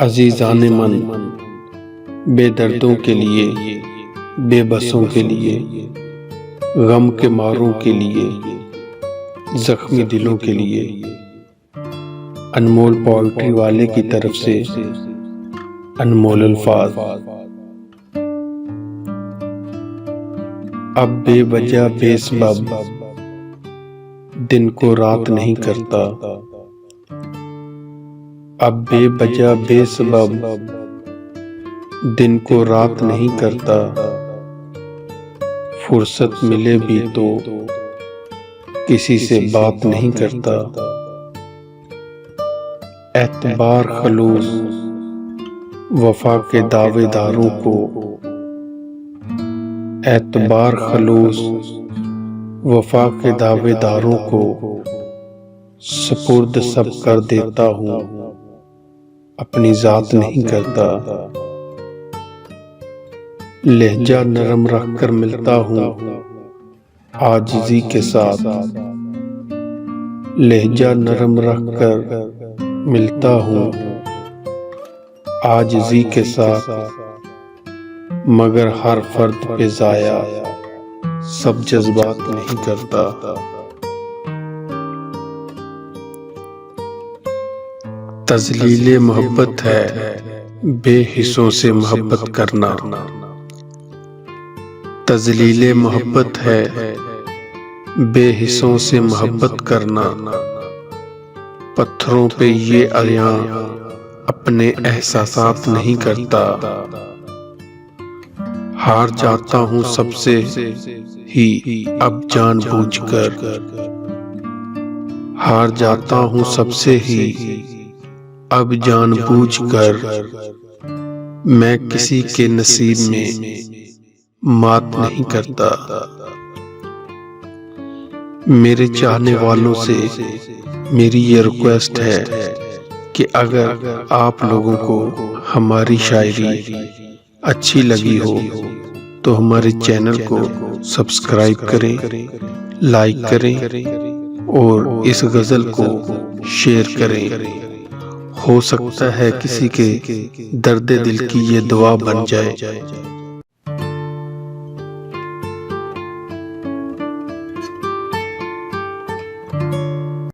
अजीज़ान मन, बेदर्दों के लिए, बेबसों के लिए, गम के मारों के लिए, जख्मी दिलों के लिए, अनमोल पोएट्री वाले की तरफ से अनमोल अल्फाज। अब बेवजह बेसबब दिन को रात नहीं करता, अब बेवजह बेसबब दिन को रात नहीं करता, फुर्सत मिले भी तो किसी से बात नहीं करता। एतबार खलूस वफा के दावेदारों को, एतबार खलूस वफा के दावेदारों को सुपुर्द सब कर देता हूँ, अपनी जात नहीं करता। लहजा नरम रख कर मिलता हूँ आजिज़ी के साथ, लहजा नरम रख कर मिलता हूँ आजिज़ी के साथ, मगर हर फर्द पे ज़ाया सब जज्बात नहीं करता। तज़लीले मोहब्बत है बेहिस्सों से मोहब्बत करना, तज़लीले मोहब्बत है बेहिस्सों से मोहब्बत करना। पत्थरों पे ये अयां अपने एहसासात नहीं करता, हार जाता हूँ सबसे ही अब जानबूझकर, हार जाता हूँ सबसे ही अब जानबूझकर। मैं किसी के नसीब में मात नहीं करता। मेरे चाहने वालों से मेरी ये रिक्वेस्ट है कि अगर आप लोगों को हमारी शायरी अच्छी लगी हो तो हमारे चैनल को सब्सक्राइब करें, लाइक करें और इस गज़ल को शेयर करें। हो सकता है किसी के दर्द दिल की ये दुआ बन जाए।